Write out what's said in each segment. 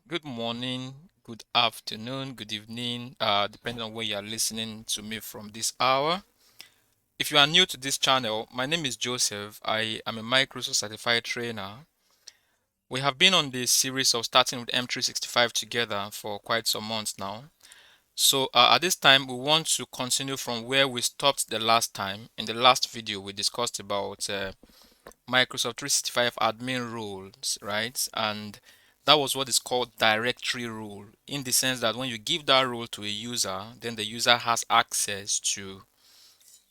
Good morning, good afternoon, good evening, depending on where you are listening to me from this hour. If you are new to this channel, my name is Joseph. I am a Microsoft certified trainer. We have been on this series of starting with M365 together for quite some months now. So at this time, we want to continue from where we stopped the last time. In the last video, we discussed about Microsoft 365 admin roles, right? And that was what is called directory role, in the sense that when you give that role to a user, then the user has access to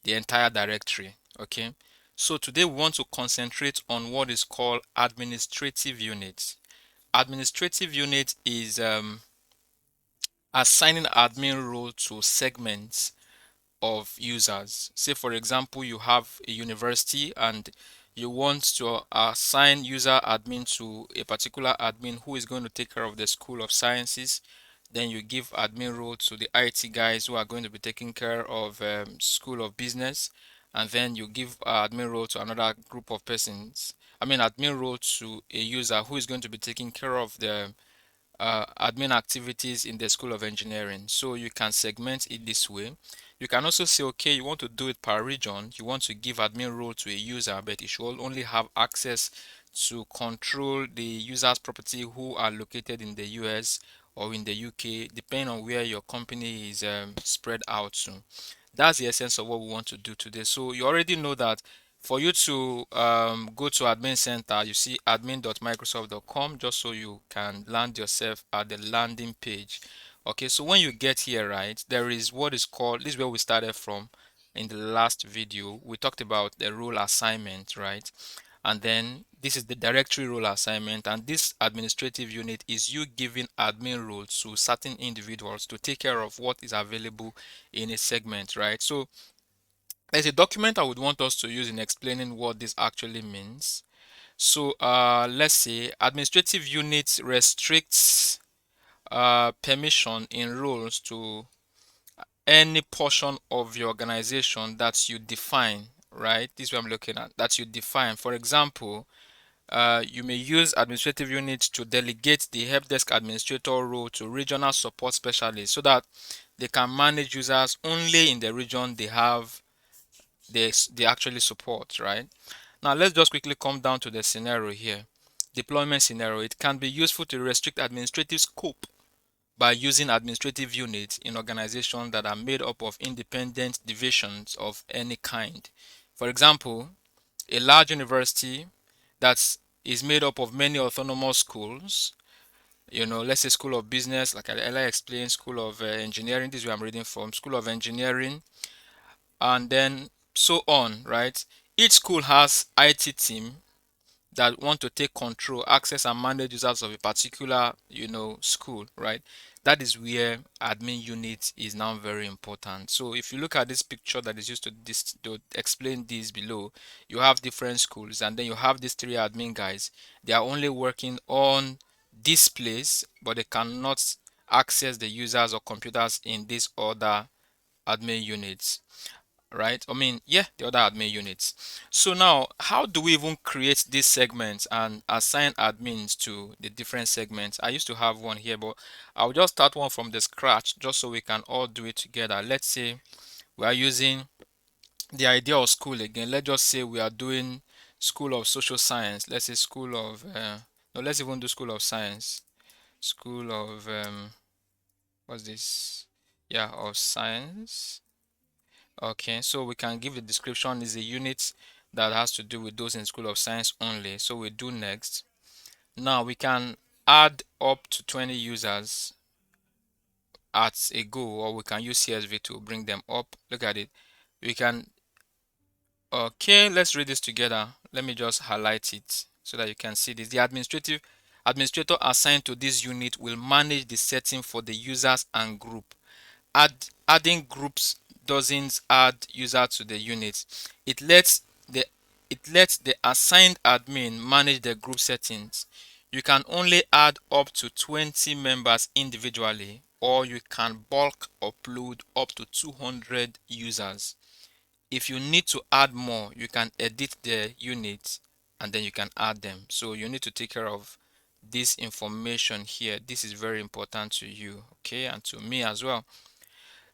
the entire directory. Okay. So today we want to concentrate on what is called administrative unit. Administrative unit is assigning admin role to segments of users. Say, for example, you have a university and you want to assign user admin to a particular admin who is going to take care of the School of Sciences. Then you give admin role to the IT guys who are going to be taking care of School of Business. And then you give admin role to another group of persons. I mean, admin role to a user who is going to be taking care of the admin activities in the School of Engineering. So you can segment it this way. You can also say, okay, you want to do it per region. You want to give admin role to a user, but it should only have access to control the user's property who are located in the US or in the UK, depending on where your company is spread out to. That's the essence of what we want to do today. So you already know that for you to go to admin center, you see admin.microsoft.com, just so you can land yourself at the landing page. Okay, so when you get here, right, there is what is called, this is where we started from in the last video. We talked about the role assignment, right? And then this is the directory role assignment, and this administrative unit is you giving admin roles to certain individuals to take care of what is available in a segment, right? So there's a document I would want us to use in explaining what this actually means. So let's say administrative unit restricts permission in roles to any portion of your organization that you define, right? This is what I'm looking at, that you define. For example, you may use administrative units to delegate the help desk administrator role to regional support specialists so that they can manage users only in the region they actually support, right? Now let's just quickly come down to the scenario here. Deployment scenario. It can be useful to restrict administrative scope by using administrative units in organizations that are made up of independent divisions of any kind. For example, a large university that is made up of many autonomous schools, let's say School of Business, like I explained, School of Engineering, this is where I'm reading from, School of Engineering, and then so on, right? Each school has IT team that want to take control, access, and manage users of a particular, school, right? That is where admin unit is now very important. So if you look at this picture that is used to explain this below, you have different schools, and then you have these three admin guys. They are only working on this place, but they cannot access the users or computers in this other admin units, right? I mean, yeah, the other admin units. So now, how do we even create these segments and assign admins to the different segments? I used to have one here, but I'll just start one from the scratch just so we can all do it together. Let's say we are using the idea of school again. Let's just say we are doing School of Social Science. Let's say School of, no, let's even do School of Science. School of, what's this? Yeah, of Science. Okay, so we can give the description is a unit that has to do with those in School of Science only. So we do next. Now we can add up to 20 users at a go, or we can use CSV to bring them up. Look at it. We can, okay, let's read this together. Let me just highlight it so that you can see this. The administrator assigned to this unit will manage the setting for the users and group. Adding groups doesn't add user to the unit. It lets the assigned admin manage the group settings. You can only add up to 20 members individually, or you can bulk upload up to 200 users. If you need to add more, you can edit the unit and then you can add them. So you need to take care of this information here. This is very important to you, okay, and to me as well.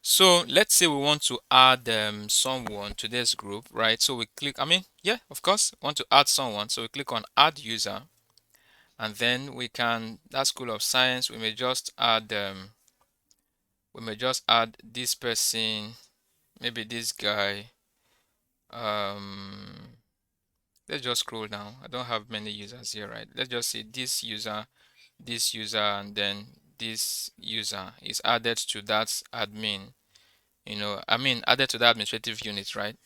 So let's say we want to add someone to this group, right? So we click, yeah, of course, want to add someone. So we click on add user, and then we can, that School of Science, we may just add this person, maybe this guy. Um, let's just scroll down. I don't have many users here, right? Let's just say this user, and then this user is added to that admin, added to the administrative unit, right?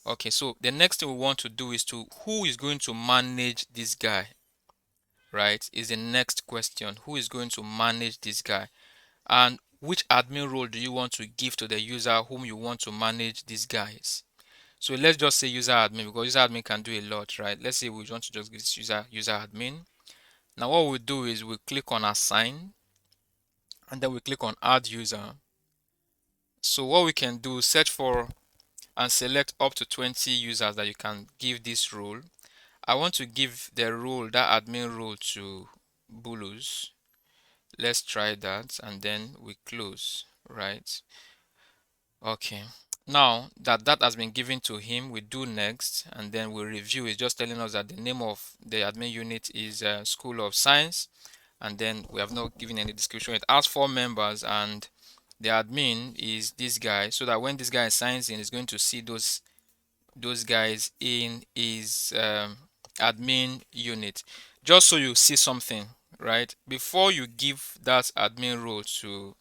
Okay, so the next thing we want to do is who is going to manage this guy, right? Is the next question. Who is going to manage this guy? And which admin role do you want to give to the user whom you want to manage these guys? So let's just say user admin, because user admin can do a lot, right? Let's say we want to just give this user admin. Now what we do is we click on assign, and then we click on add user. So what we can do, search for and select up to 20 users that you can give this role. I want to give the role, that admin role, to Bulus. Let's try that, and then we close, right? Okay. Now that that has been given to him, we do next, and then we review. It's just telling us that the name of the admin unit is School of Science, and then we have not given any description. It has 4 members, and the admin is this guy, so that when this guy signs in, he's going to see those guys in his admin unit. Just so you see something, right? Before you give that admin role to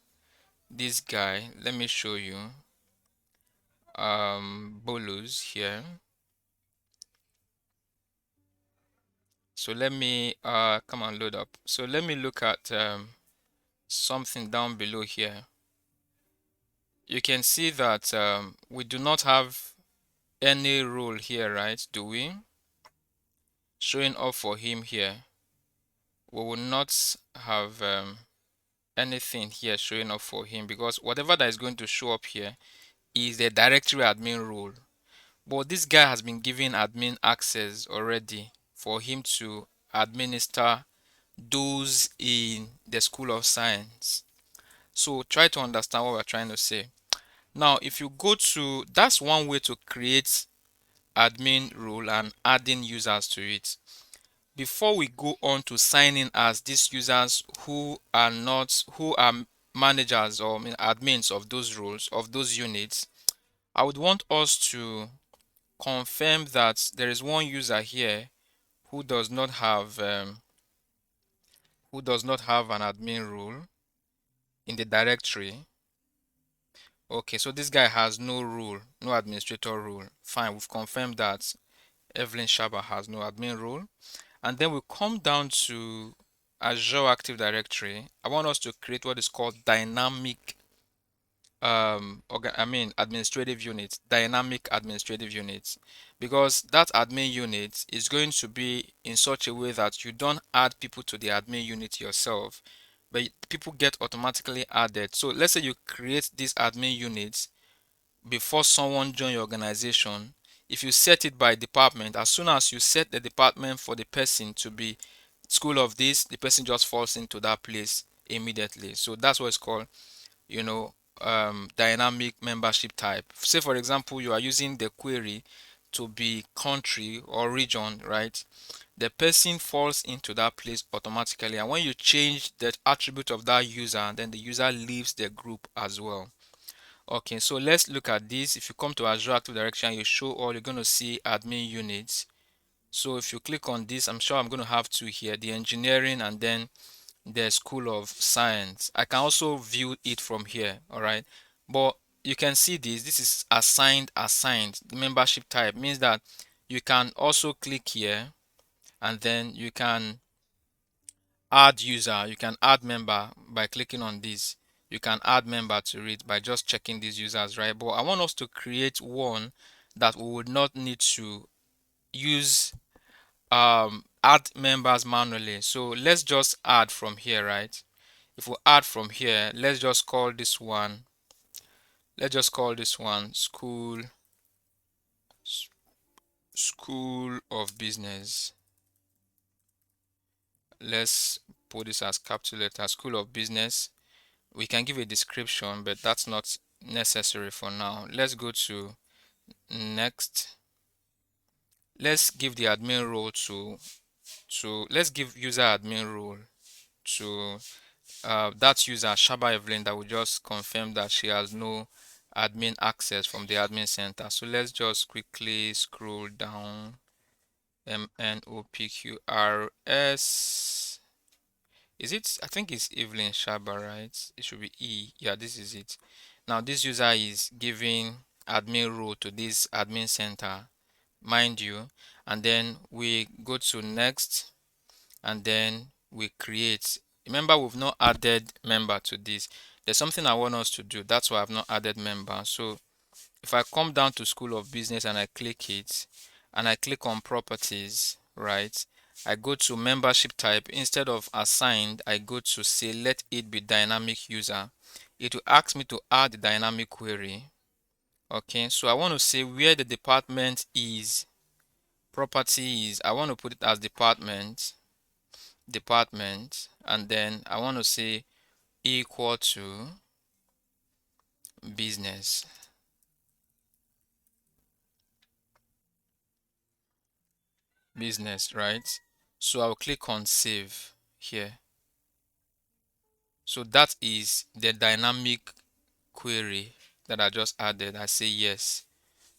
this guy, let me show you Bolus here. So let me come and load up. So let me look at something down below here. You can see that we do not have any role here, right? Do we? Showing up for him here. We will not have anything here showing up for him, because whatever that is going to show up here is the directory admin role. But this guy has been given admin access already for him to administer those in the School of Science. So try to understand what we're trying to say. Now, if you go to, that's one way to create admin role and adding users to it. Before we go on to signing as these users who are managers or admins of those roles, of those units, I would want us to confirm that there is one user here who does not have an admin role in the directory. Okay, so this guy has no role, no administrator role. Fine, we've confirmed that Evelyn Shaba has no admin role. And then we come down to Azure Active Directory. I want us to create what is called dynamic administrative unit, dynamic administrative unit, because that admin unit is going to be in such a way that you don't add people to the admin unit yourself, but people get automatically added. So let's say you create this admin unit before someone join your organization. If you set it by department, as soon as you set the department for the person to be school of this, the person just falls into that place immediately. So that's what it's called, you know, dynamic membership type. Say for example, you are using the query to be country or region, right? The person falls into that place automatically, and when you change the attribute of that user, then the user leaves the group as well. Okay, so let's look at this. If you come to Azure Active Directory, you show all, you're going to see admin units. So if you click on this, I'm sure I'm going to have two here, the engineering and then the School of Science. I can also view it from here, all right? But you can see this is assigned. The membership type means that you can also click here, and then you can add user, you can add member by clicking on this. You can add member to it by just checking these users, right? But I want us to create one that we would not need to use add members manually. So let's just add from here, right? If we add from here, let's just call this one school of business. let's put this as capital letter, School of Business. We can give a description, but that's not necessary for now. Let's go to next. Let's give the admin role to let's give user admin role to that user Shaba Evelyn that will just confirm that she has no admin access from the admin center. So let's just quickly scroll down. MNOPQRS. Is it? I think it's Evelyn Shaba, right? It should be E. Yeah, this is it. Now this user is giving admin role to this admin center, mind you, and then we go to next, and then we create. Remember, we've not added member to this. There's something I want us to do. That's why I've not added member. So if I come down to School of Business and I click it, and I click on properties, right? I go to membership type. Instead of assigned, I go to say let it be dynamic user. It will ask me to add the dynamic query. Okay, so I want to say where the department is. Property is, I want to put it as department, and then I want to say equal to business. Business, right? So I'll click on save here. So that is the dynamic query that I just added. I say yes.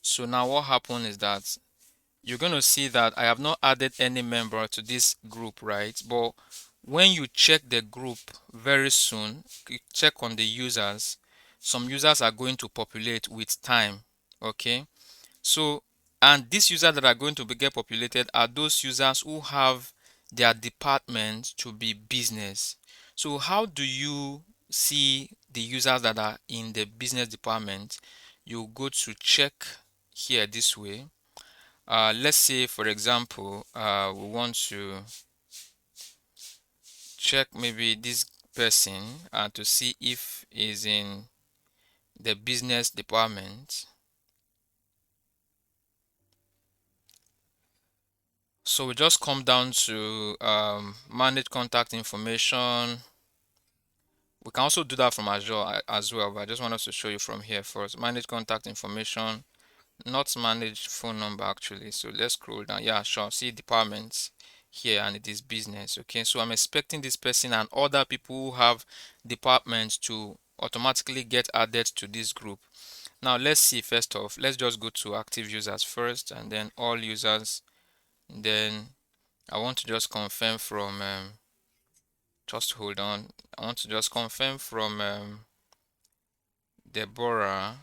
So now what happened is that you're going to see that I have not added any member to this group, right? But when you check the group very soon, you check on the users, some users are going to populate with time. Okay, so and these users that are going to get populated are those users who have their department to be business. So how do you see the users that are in the business department? You go to check here this way. Let's say, for example, we want to check maybe this person to see if is in the business department. So we just come down to manage contact information. We can also do that from Azure as well, but I just want us to show you from here first. Manage contact information, not manage phone number actually. So let's scroll down. Yeah, sure. See departments here, and it is business. Okay, so I'm expecting this person and other people who have departments to automatically get added to this group. Now let's see. First off, let's just go to active users first, and then all users. Then I want to just confirm from just hold on. I want to just confirm from Deborah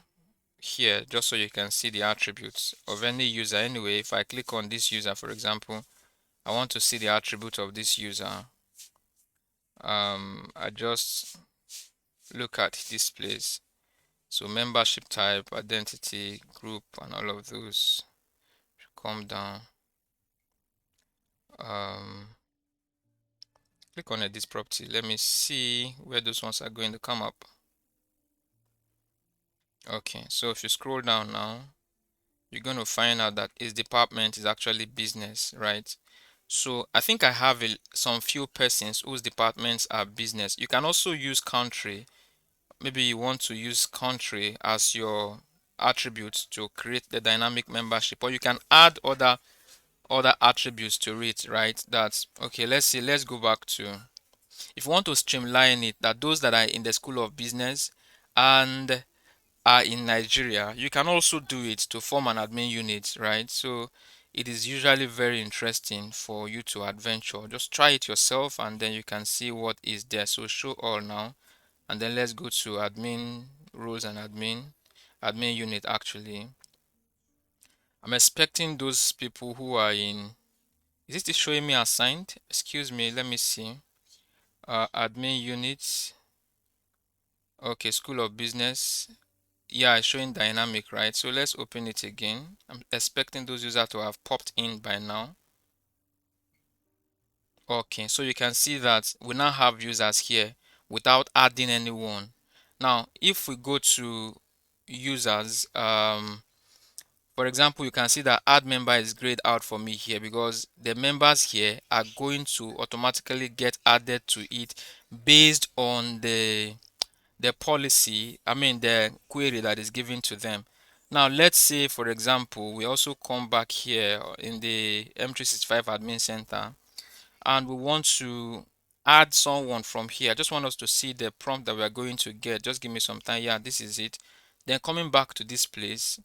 here, just so you can see the attributes of any user. Anyway, if I click on this user, for example, I want to see the attribute of this user. I just look at displays. So membership type, identity, group, and all of those. Come down. Click on this property. Let me see where those ones are going to come up. Okay, so if you scroll down now, you're going to find out that his department is actually business, right? So I think I have some few persons whose departments are business. You can also use country. Maybe you want to use country as your attribute to create the dynamic membership, or you can add other attributes to it, right? That's okay. Let's see. Let's go back to, if you want to streamline it, that those that are in the School of Business and are in Nigeria, you can also do it to form an admin unit, right? So it is usually very interesting for you to adventure. Just try it yourself and then you can see what is there. So show all now, and then let's go to admin roles and admin unit actually. I'm expecting those people who are in, is it showing me assigned? Excuse me, let me see. Admin units. Okay, School of Business. Yeah, it's showing dynamic, right? So let's open it again. I'm expecting those users to have popped in by now. Okay, so you can see that we now have users here without adding anyone. Now, if we go to users, For example, you can see that add member is grayed out for me here because the members here are going to automatically get added to it based on the policy, I mean the query that is given to them. Now let's say for example we also come back here in the M365 admin center and we want to add someone from here. I just want us to see the prompt that we are going to get. Just give me some time. Yeah, this is it. Then coming back to this place,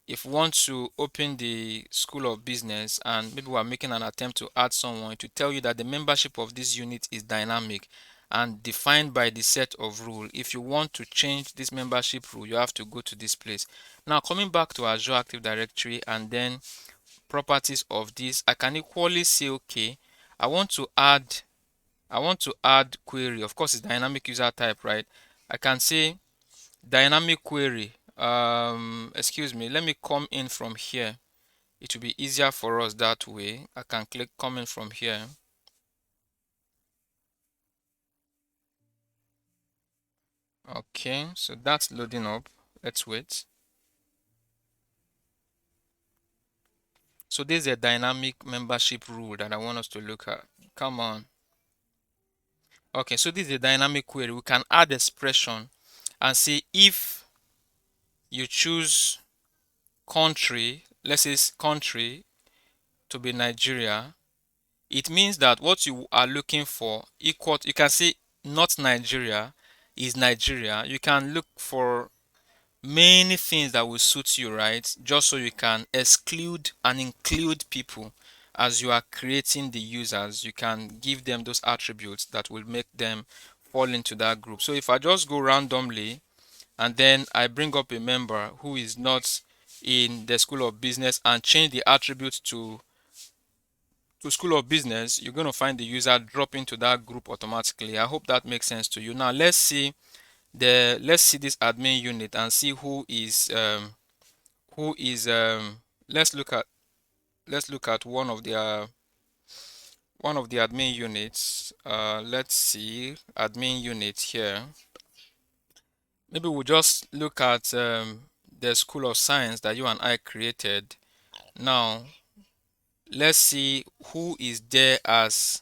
if we want to open the School of Business and maybe we're making an attempt to add someone, to tell you that the membership of this unit is dynamic and defined by the set of rule. If you want to change this membership rule, you have to go to this place. Now coming back to Azure Active Directory and then properties of this, I can equally say okay, I want to add query. Of course it's dynamic user type, right? I can say dynamic query. Excuse me, let me come in from here. It will be easier for us that way. I can click come in from here. Okay, so that's loading up. Let's wait. So this is a dynamic membership rule that I want us to look at. Come on. Okay, so this is a dynamic query. We can add expression and see if you choose country, let's say country to be Nigeria, it means that what you are looking for equal, you can say not Nigeria is Nigeria. You can look for many things that will suit you, right? Just so you can exclude and include people as you are creating the users. You can give them those attributes that will make them fall into that group. So if I just go randomly and then I bring up a member who is not in the School of Business and change the attributes to School of Business, you're going to find the user drop into that group automatically. I hope that makes sense to you. Now let's see this admin unit and see who is let's look at one of the admin units. Let's see admin unit here. Maybe we'll just look at the School of Science that you and I created. Now let's see who is there as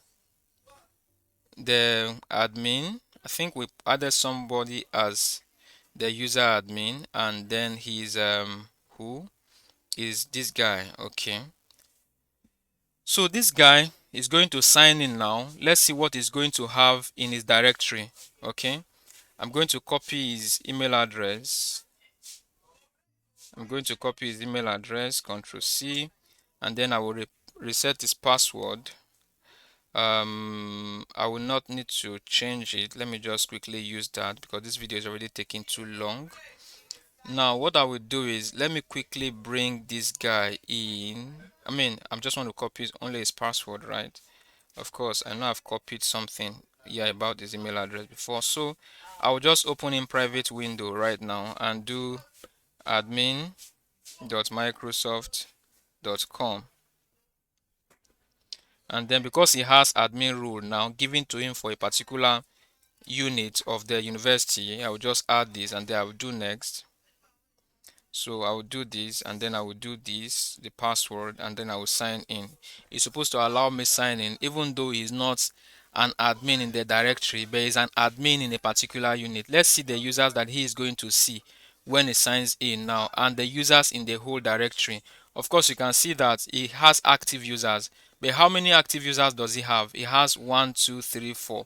the admin. I think we added somebody as the user admin, and then he's who is this guy. Okay, so this guy is going to sign in now. Let's see what he's going to have in his directory. Okay, I'm going to copy his email address. Control C, and then I will reset his password. I will not need to change it. Let me just quickly use that because this video is already taking too long. Now what I will do is let me quickly bring this guy in. I'm just want to copy only his password, right? Of course I know I've copied something here about his email address before, so I will just open in private window right now and do admin.microsoft.com, and then because he has admin rule now given to him for a particular unit of the university, I will just add this and then I will do next. So I will do this and then I will do this, the password, and then I will sign in. It's supposed to allow me sign in even though he's not an admin in the directory, but he's an admin in a particular unit. Let's see the users that he is going to see when he signs in now and the users in the whole directory. Of course, you can see that he has active users, but how many active users does he have? He has 1, 2, 3, 4.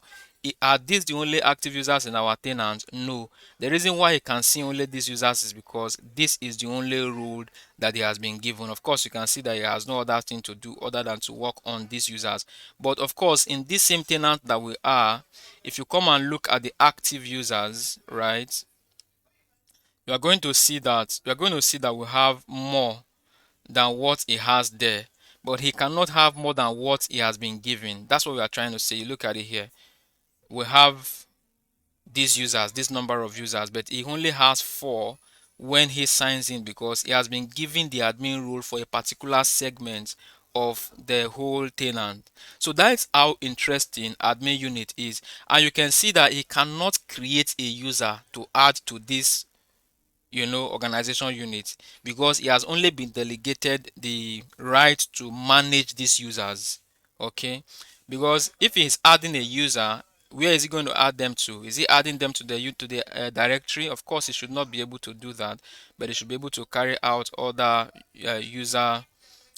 Are these the only active users in our tenant? No. The reason why he can see only these users is because this is the only rule that he has been given. Of course, you can see that he has no other thing to do other than to work on these users. But of course, in this same tenant that we are, if you come and look at the active users, right, you are going to see that we have more than what he has there. But he cannot have more than what he has been given. That's what we are trying to say. Look at it here. We have these users, this number of users, but he only has 4 when he signs in because he has been given the admin role for a particular segment of the whole tenant. So that's how interesting admin unit is, and you can see that he cannot create a user to add to this organization unit, because he has only been delegated the right to manage these users. Okay, because if he's adding a user, where is he going to add them to? Is he adding them to the directory? Of course, he should not be able to do that, but he should be able to carry out other user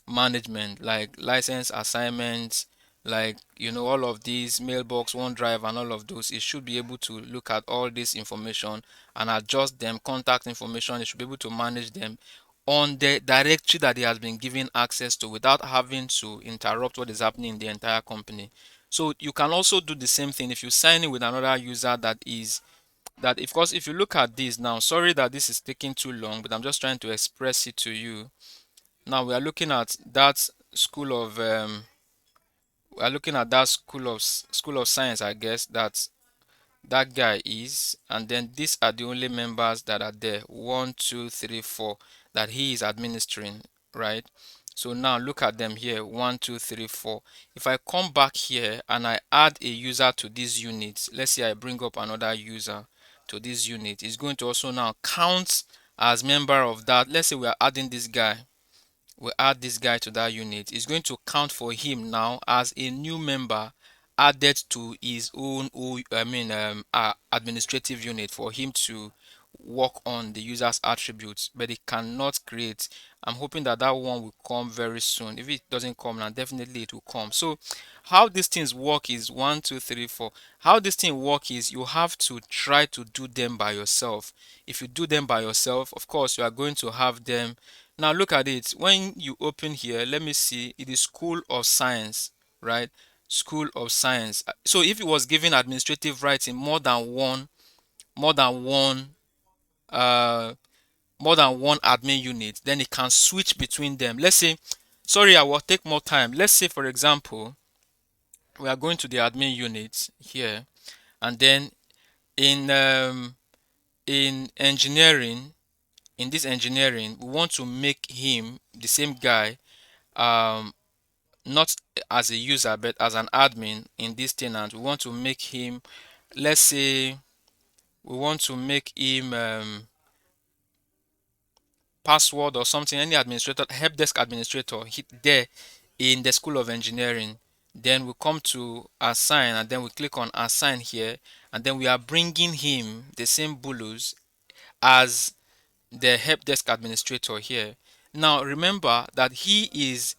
management, like license assignments, like all of these mailbox, OneDrive, and all of those. It should be able to look at all this information and adjust them, contact information. It should be able to manage them on the directory that he has been given access to, without having to interrupt what is happening in the entire company. So you can also do the same thing if you sign in with another user that, of course, if you look at this now, sorry that this is taking too long, but I'm just trying to express it to you. Now we are looking at that school of school of science, I guess, that guy is, and then these are the only members that are there, 1 2 3 4, that he is administering, right? So now look at them here, 1 2 3 4. If I come back here and I add a user to this unit, let's say I bring up another user to this unit, it's going to also now count as member of that. Let's say we are adding this guy, we add this guy to that unit. It's going to count for him now as a new member added to his own administrative unit, for him to work on the user's attributes, but it cannot create. I'm hoping that that one will come very soon. If it doesn't come now, definitely it will come. So how these things work is 1 2 3 4. How this thing work is you have to try to do them by yourself. If you do them by yourself, of course you are going to have them. Now look at it. When you open here, let me see, it is School of Science, right? School of Science. So if it was given administrative rights in more than one uh more than one admin unit, then it can switch between them. Let's say, sorry, I will take more time. Let's say, for example, we are going to the admin unit here, and then in engineering, in this engineering, we want to make him the same guy, um not as a user but as an admin in this tenant. We want to make him, let's say, we want to make him password or something, any administrator, help desk administrator, hit there in the School of Engineering. Then we come to assign, and then we click on assign here, and then we are bringing him the same bulus as the help desk administrator here. Now remember that he is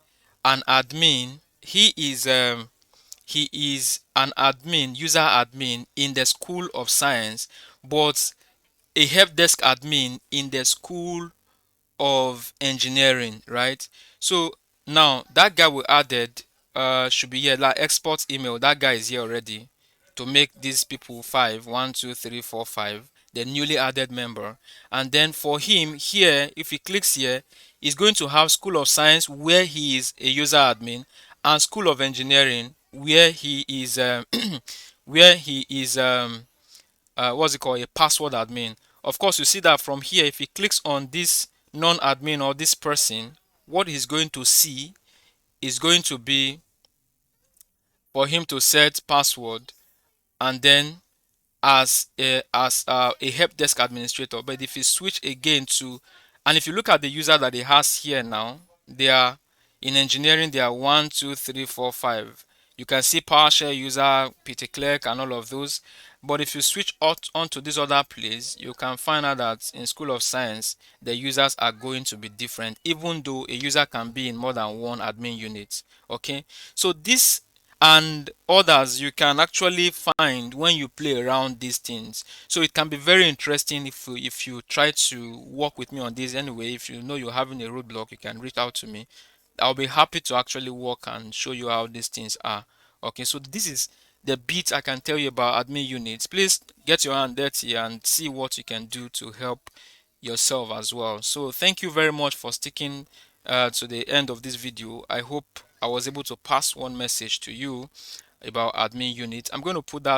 an admin. He is an admin, user admin in the School of Science, but a help desk admin in the School of Engineering, right? So now that guy we added should be here, like export email. That guy is here already to make these people 5, 1 2 3 4 5, the newly added member. And then for him here, if he clicks here, he's going to have School of Science, where he is a user admin, and School of Engineering, where he is where he is what's it called, a password admin. Of course, you see that from here, if he clicks on this non-admin or this person, what he's going to see is going to be for him to set password, and then as a help desk administrator. But if you switch again to, and if you look at the user that he has here now, they are in engineering, they are 1 2 3 4 5. You can see PowerShell user, Peter Clerk, and all of those. But if you switch out onto this other place, you can find out that in School of Science, the users are going to be different, even though a user can be in more than one admin unit. Okay, so this and others you can actually find when you play around these things. So it can be very interesting if you try to work with me on this. Anyway, if you know you're having a roadblock, you can reach out to me. I'll be happy to actually work and show you how these things are. Okay, so this is the bit I can tell you about admin units. Please get your hand dirty and see what you can do to help yourself as well. So thank you very much for sticking to the end of this video. I hope I was able to pass one message to you about admin unit. I'm going to put that